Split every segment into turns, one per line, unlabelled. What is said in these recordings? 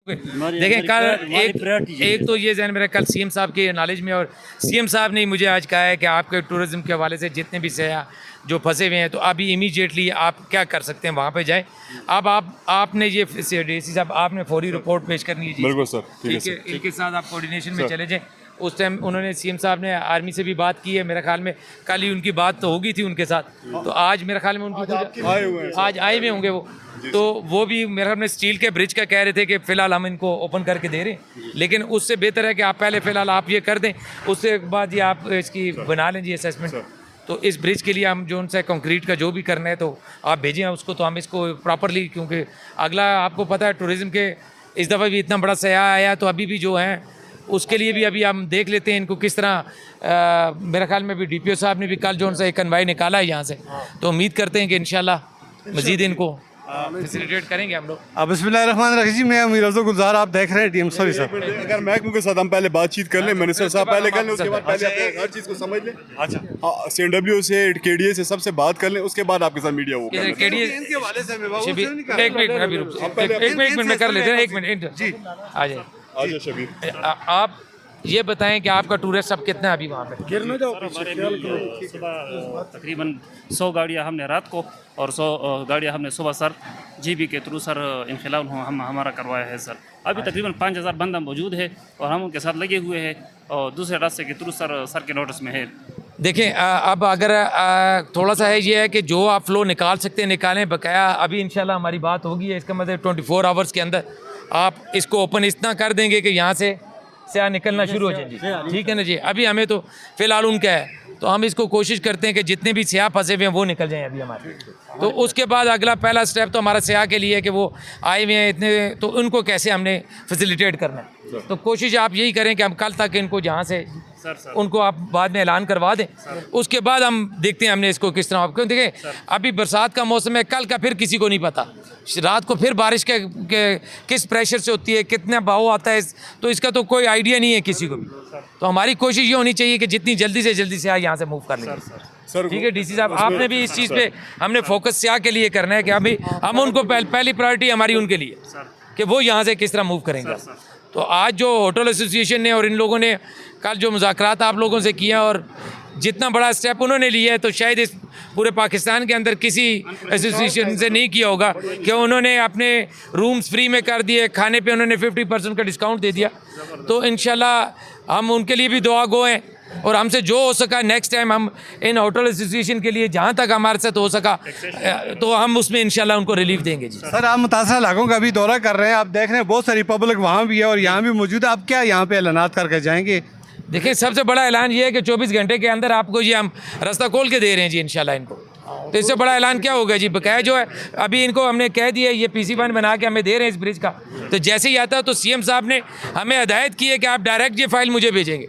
देखें कल एक तो ये जहन मेरा कल सीएम साहब के नॉलेज में, और सीएम साहब ने मुझे आज कहा है कि आपके टूरिज़्म के हवाले से जितने भी सयाह जो फंसे हुए हैं तो अभी इमीडिएटली आप क्या कर सकते हैं, वहाँ पे जाएं। अब आपने ये डीसी साहब आपने फौरी रिपोर्ट पेश करनी है जी।
बिल्कुल सर,
ठीक है, इनके साथ आप कोऑर्डिनेशन में चले जाएं। उस टाइम उन्होंने सीएम साहब ने आर्मी से भी बात की है, मेरे ख्याल में कल ही उनकी बात तो होगी थी उनके साथ, तो आज मेरे ख्याल में उनकी आज आए हुए होंगे वो, तो वो भी मेरे ख्याल में स्टील के ब्रिज का कह रहे थे कि फ़िलहाल हम इनको ओपन करके दे रहे हैं, लेकिन उससे बेहतर है कि आप पहले फ़िलहाल आप ये कर दें, उससे बाद ये आप इसकी बना लें जी असेसमेंट। तो इस ब्रिज के लिए हम जो उनसे कंक्रीट का जो भी करना है तो आप भेजें उसको, तो हम इसको प्रॉपरली, क्योंकि अगला आपको पता है टूरिज़्म के इस दफ़ा भी इतना बड़ा सयाह आया, तो अभी भी जो है उसके लिए भी अभी हम देख लेते हैं इनको किस तरह। मेरे ख्याल में भी डीपीओ साहब ने भी कल जो उनसे एक कन्वाई निकाला है यहाँ से, तो उम्मीद करते हैं कि इंशाल्लाह मज़ीद इनको फैसिलिटेट करेंगे हम लोग।
अब बिस्मिल्लाहिर्रहमानिर्रहीम जी, मैं अमीर अफजल गुलजार, आप देख रहे हैं डीएम सॉरी सर।
अगर महकमे के साथ हम पहले बातचीत कर लें, मिनिस्टर साहब पहले कर लें, उसके बाद पहले हर चीज़ को समझ लें। अच्छा, CNW से केडीए से सबसे बात कर लें, उसके बाद आपके साथ मीडिया होगा।
एक मिनट में कर लेते हैं, एक मिनट जी आ जाए। आप ये बताएं कि आपका टूरिस्ट सब कितना है अभी वहाँ पे?
सुबह तकरीबन 100 गाड़ियाँ हमने रात को और 100 गाड़ियाँ हमने सुबह सर जीबी के थ्रू सर इनखिला हम हमारा करवाया है सर। अभी तकरीबन 5000 बंदा मौजूद है और हम उनके साथ लगे हुए हैं और दूसरे रास्ते के थ्रू सर के नोटिस में है।
देखें अब अगर थोड़ा सा है ये है कि जो आप फ्लो निकाल सकते हैं निकालें, बकाया अभी इंशाल्लाह हमारी बात होगी है, इसका मतलब 24 आवर्स के अंदर आप इसको ओपन इतना कर देंगे कि यहाँ से सयाह निकलना शुरू हो जाए। ठीक है ना जी, अभी हमें तो फ़िलहाल उनका है, तो हम इसको कोशिश करते हैं कि जितने भी सयाह फंसे हुए हैं वो निकल जाएं अभी हमारे। तो उसके बाद अगला पहला स्टेप तो हमारा सयाह के लिए है कि वो आए हुए हैं इतने, तो उनको कैसे हमने फैसिलिटेट करना है। तो कोशिश आप यही करें कि हम कल तक इनको जहाँ से उनको आप बाद में ऐलान करवा दें, उसके बाद हम देखते हैं हमने इसको किस तरह। क्यों देखें अभी बरसात का मौसम है, कल का फिर किसी को नहीं पता, रात को फिर बारिश के किस प्रेशर से होती है, कितना बहाव आता है, तो इसका तो कोई आइडिया नहीं है किसी को भी। तो हमारी कोशिश ये होनी चाहिए कि जितनी जल्दी से जल्दी से यहाँ से मूव कर लें। ठीक है डीसी साहब, आपने भी इस चीज़ पे हमने फोकस सयाह के लिए करना है कि अभी हम उनको पहली प्रायोरिटी हमारी उनके लिए कि वो यहाँ से किस तरह मूव करेंगे। तो आज जो होटल एसोसिएशन ने और इन लोगों ने कल जो मुज़ाकरात आप लोगों से किया और जितना बड़ा स्टेप उन्होंने लिया है, तो शायद इस पूरे पाकिस्तान के अंदर किसी एसोसिएशन से नहीं किया होगा कि उन्होंने अपने रूम्स फ्री में कर दिए, खाने पे उन्होंने 50% का डिस्काउंट दे दिया। तो इंशाल्लाह हम उनके लिए भी दुआ गो हैं और हमसे जो हो सका नेक्स्ट टाइम हम इन होटल एसोसिएशन के लिए जहाँ तक हमारे साथ हो सका तो हम उसमें इंशाल्लाह उनको रिलीफ देंगे जी।
सर आप मुतासर इलाकों का भी दौरा कर रहे हैं, आप देख रहे हैं बहुत सारी पब्लिक वहाँ भी है और यहाँ भी मौजूद है, आप क्या यहाँ पे ऐलानात करके जाएंगे?
देखिए सबसे बड़ा ऐलान ये है कि 24 घंटे के अंदर आपको ये हम रास्ता खोल के दे रहे हैं जी इंशाल्लाह इनको। तो इससे बड़ा ऐलान क्या होगा जी, बकाया जो है अभी इनको हमने कह दिया ये PC1 बना के हमें दे रहे हैं इस ब्रिज का। तो जैसे ही आता है तो CM साहब ने हमें हिदायत की है कि आप डायरेक्ट ये फाइल मुझे भेजेंगे।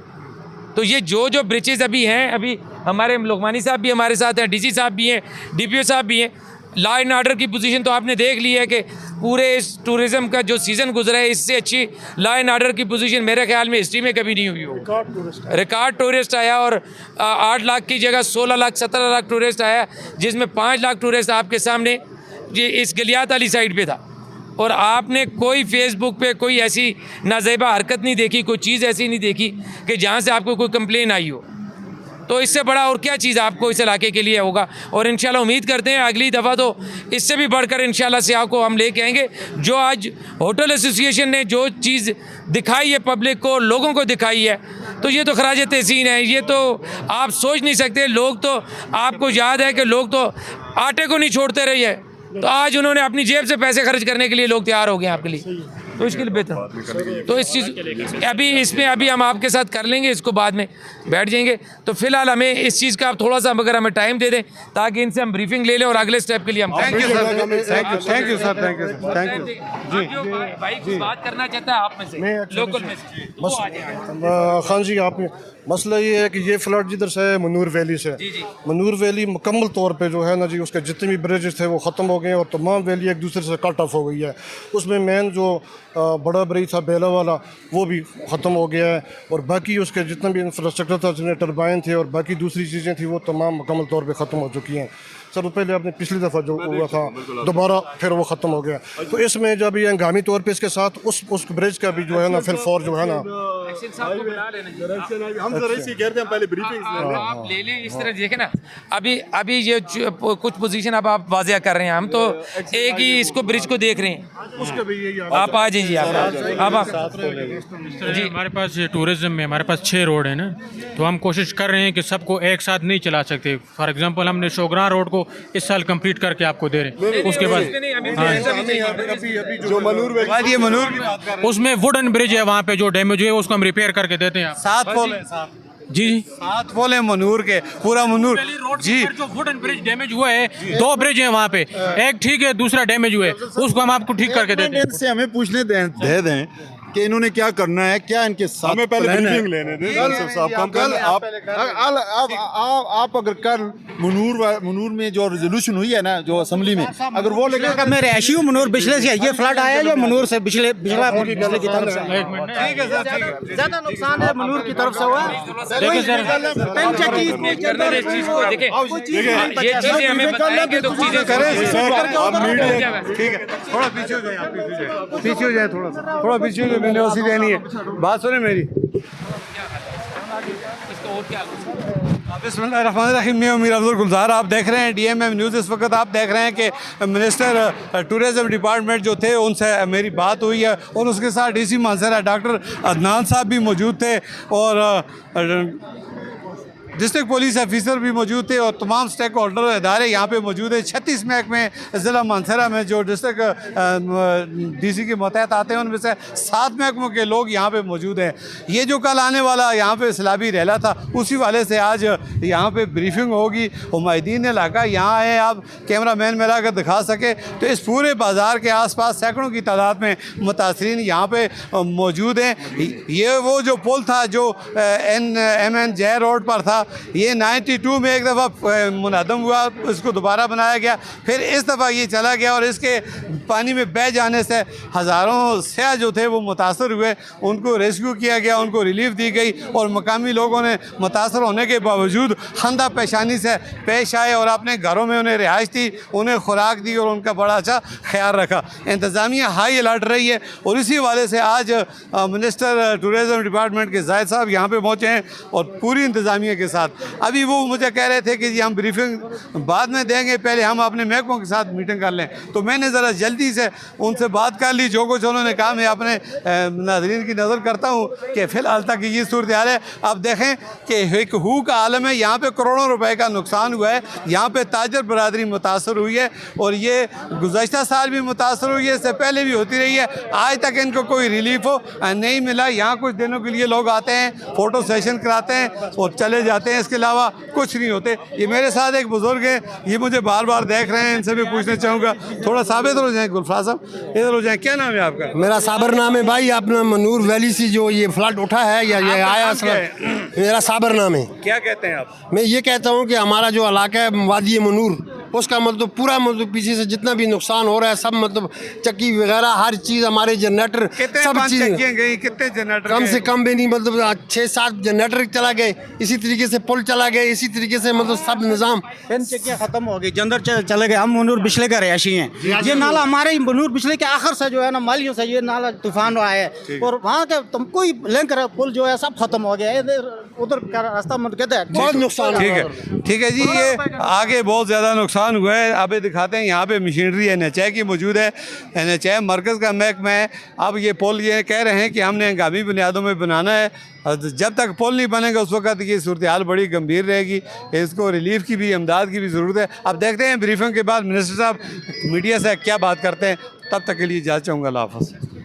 तो ये जो ब्रिजेज अभी हैं, अभी हमारे लोकमानी साहब भी हमारे साथ हैं, DC साहब भी हैं, DPO साहब भी हैं। लॉ एंड ऑर्डर की पोजीशन तो आपने देख ली है कि पूरे इस टूरिज़्म का जो सीज़न गुजरा है इससे अच्छी लॉ एंड ऑर्डर की पोजीशन मेरे ख्याल में हिस्ट्री में कभी नहीं हुई हो। रिकॉर्ड टूरिस्ट आया और 8 लाख की जगह 16 लाख 17 लाख टूरिस्ट आया, जिसमें 5 लाख टूरिस्ट आपके सामने ये इस गलियात वाली साइड पे था। और आपने कोई फेसबुक पे कोई ऐसी नाज़ेबा हरकत नहीं देखी, कोई चीज़ ऐसी नहीं देखी कि जहाँ से आपको कोई कंप्लेन आई हो। तो इससे बड़ा और क्या चीज़ आपको इस इलाके के लिए होगा। और इंशाल्लाह उम्मीद करते हैं अगली दफ़ा तो इससे भी बढ़कर इंशाल्लाह सयाह को हम लेके आएंगे। जो आज होटल एसोसिएशन ने जो चीज़ दिखाई है पब्लिक को, लोगों को दिखाई है, तो ये तो खराज तहसीन है। ये तो आप सोच नहीं सकते। लोग तो आपको याद है कि लोग तो आटे को नहीं छोड़ते रहे हैं, तो आज उन्होंने अपनी जेब से पैसे खर्च करने के लिए लोग तैयार हो गए आपके लिए। तो इसके लिए बेहतर तो इस चीज़ अभी इसमें अभी हम आपके साथ कर लेंगे, इसको बाद में बैठ जाएंगे। तो फिलहाल हमें इस चीज़ का थोड़ा सा अगर हमें टाइम दे दें ताकि इनसे हम ब्रीफिंग ले लें और अगले स्टेप के लिए हम
थैंक यू सर
भाई कुछ बात करना चाहता है आप में से लोकल में से।
खान जी आपने मसला ये है कि ये फ्लड जिधर से है मनूर वैली से, मनूर वैली मुकम्मल तौर पे जो है ना जी उसके जितने भी ब्रिजेस थे वो ख़त्म हो गए और तमाम वैली एक दूसरे से कट ऑफ हो गई है। उसमें मेन जो बड़ा ब्रिज था बेला वाला वो भी ख़त्म हो गया है और बाकी उसके जितना भी इंफ्रास्ट्रक्चर था, जितने टरबाइन थे और बाकी दूसरी चीज़ें थी वो तमाम मुकम्मल तौर पे ख़त्म हो चुकी हैं। सर वो पहले आपने पिछली दफ़ा जो हुआ था दोबारा फिर वो ख़त्म हो गया। तो इसमें जब ये हंगामी तौर पे इसके साथ उस ब्रिज का भी जो है ना फिर फॉर जो है ना
हम जरा इसी कहते हैं पहले ब्रीफिंग
आप ले लें इस तरह देखें ना। अभी ये कुछ पोजीशन अब आप वाजिया कर रहे हैं, हम तो एक ही इसको ब्रिज को देख रहे हैं।
उसका भी यही
आप आ जाइए आप
जी हमारे पास टूरिज्म में हमारे पास 6 रोड है ना, तो हम कोशिश कर रहे हैं कि सबको एक साथ नहीं चला सकते। फॉर एग्जांपल हमने शोगरा रोड को इस साल कंप्लीट करके आपको दे रहे हैं। उसके बाद
जो मनूर
ये मनूर की बात कर
उसमें वुडन ब्रिज है, वहाँ पे जो डैमेज हुए उसको हम रिपेयर करके देते हैं।
7 पोल है, 7 पोल है मनूर के, पूरा मनूर जी।
जो वुडन ब्रिज डैमेज हुआ है 2 ब्रिज हैं वहाँ पे, एक ठीक है दूसरा डैमेज हुआ है, उसको हम आपको ठीक करके देते हैं।
से हमें पूछने दे दें कि इन्होंने क्या करना है, क्या इनके साथ
हमें पहले
plan है।
ब्रीफिंग लेने दें साहब
कल आप अगर कल मनूर में जो रेजोल्यूशन हुई है ना जो असेंबली में, अगर वो लेकर
मैं रैशी हूँ मनूर बिजली से, ये फ्लड आया जो मनूर से पिछला बिजली की तरफ से ज्यादा नुकसान है मनूर की तरफ से हुआ।
एक चीज को देखें, ये चीजें हमें बताएंगे तो चीजें करें।
ठीक है, थोड़ा पीछे हो जाए, आप पीछे हो जाए, थोड़ा पीछे हो जाए, मैंने उसी देनी है। बात सुने मेरी। बिस्मिल्लाहिर्रहमानिर्रहीम, मैं उमीर अब्दुल गुलजार, आप देख रहे हैं DMM न्यूज़। इस वक्त आप देख रहे हैं कि मिनिस्टर टूरिज़म डिपार्टमेंट जो थे उनसे मेरी बात हुई है और उसके साथ DC मानसरा डॉक्टर अदनान साहब भी मौजूद थे और डिस्ट्रिक्ट पुलिस ऑफिसर भी मौजूद थे और तमाम स्टेक होल्डर इदारे यहाँ पे मौजूद है। 36 महकमे ज़िला मानसरा में जो डिस्ट्रिक्ट DC के मतहत आते हैं उनमें से 7 महकमों के लोग यहाँ पे मौजूद हैं। ये जो कल आने वाला यहाँ पे सैलाबी रैला था उसी वाले से आज यहाँ पे ब्रीफिंग होगी। हुमायूदीन इलाका यहाँ आए, आप कैमरा मैन मिला कर दिखा सके तो इस पूरे बाज़ार के आस पास सैकड़ों की तादाद में मुतासरीन यहाँ पे मौजूद हैं। ये वो जो पुल था जो MN जय रोड पर था, ये 92 में एक दफ़ा मुनहदम हुआ, इसको दोबारा बनाया गया, फिर इस दफ़ा ये चला गया और इसके पानी में बह जाने से हज़ारों सयाह जो थे वो मुतासर हुए, उनको रेस्क्यू किया गया, उनको रिलीफ दी गई और मकामी लोगों ने मुतासर होने के बावजूद खंदा पेशानी से पेश आए और अपने घरों में उन्हें रिहाइश दी, उन्हें खुराक दी और उनका बड़ा अच्छा ख्याल रखा। इंतज़ामिया हाई अलर्ट रही है और इसी वाले से आज मिनिस्टर टूरिज़म डिपार्टमेंट के जायद साहब यहाँ पर पहुँचे हैं और पूरी इंतज़ामिया के साथ। अभी वो मुझे कह रहे थे कि जी हम ब्रीफिंग बाद में देंगे, पहले हम अपने महकमों के साथ मीटिंग कर लें, तो मैंने ज़रा जल्दी से उनसे बात कर ली। जो कुछ उन्होंने कहा मैं अपने नाज़रीन की नज़र करता हूँ कि फ़िलहाल तक ये सूरत हाल है। अब देखें कि एक हू का आलम है, यहाँ पे करोड़ों रुपए का नुकसान हुआ है, यहाँ पे ताजर बरादरी मुतासर हुई है और ये गुज़श्ता साल भी मुतासर हुई है, इससे पहले भी होती रही है। आज तक इनको कोई रिलीफ हो नहीं मिला। यहाँ कुछ दिनों के लिए लोग आते हैं, फ़ोटो सेशन कराते हैं और चले जाते हैं, इसके अलावा कुछ नहीं होते। ये मेरे साथ एक बुजुर्ग है, ये मुझे बार बार देख रहे हैं, इनसे भी पूछना चाहूँगा, थोड़ा साबित हो जाए। गुलफाज साहब इधर हो जाए, क्या नाम है आपका?
मेरा साबर नाम है भाई। अपना मनूर वैली से जो ये फ्लड उठा है या ये आया, मेरा साबर नाम है।
क्या कहते हैं आप?
मैं ये कहता हूँ कि हमारा जो इलाका है वादी मनूर, उसका मतलब पूरा मतलब पीछे से जितना भी नुकसान हो रहा है सब मतलब चक्की वगैरह हर चीज़, हमारे जनरेटर सब चीज़
गई, कितने जनरेटर
कम से कम भी नहीं, मतलब 6-7 जनरेटर चला गए, इसी तरीके से पुल चला गए, इसी तरीके से मतलब सब निज़ाम चक्कियाँ ख़त्म हो गई, जनरेटर चले गए। हम मनूर बिजली का रहायशी हैं। ये नाला हमारे मनूर बिजली के आखिर से जो है ना मालियों से ये नाला तूफान आया है और वहाँ के कोई लिंक पुल जो है सब खत्म हो गया है, उधर का रास्ता मतलब कहते हैं बहुत नुकसान।
ठीक है जी, ये आगे बहुत ज़्यादा नुकसान हुआ है। अभी दिखाते हैं, यहाँ पे मशीनरी NHI की मौजूद है, NHI मरकज़ का महकमा है। अब ये पुल ये कह रहे हैं कि हमने हंगामी बुनियादों में बनाना है, जब तक पुल नहीं बनेगा उस वक्त ये सूरत हाल बड़ी गंभीर रहेगी, इसको रिलीफ की भी, इमदाद की भी ज़रूरत है। अब देखते हैं ब्रीफिंग के बाद मिनिस्टर साहब मीडिया से क्या बात करते हैं। तब तक के लिए इजाज़त चाहूँगा। अल्लाह हाफ़िज़।